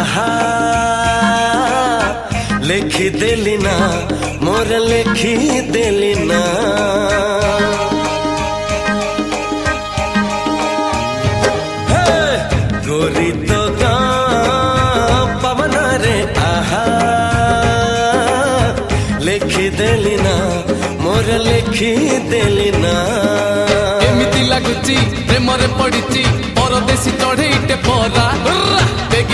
आहा लिखी देली ना मोर लिखी देली ना गोरी तो पवन रे आहा लिखी देली ना मोर लिखी देली ना एमिति लागुची प्रेमरे पड़िची परदेशी चढ़ेईटे परा देख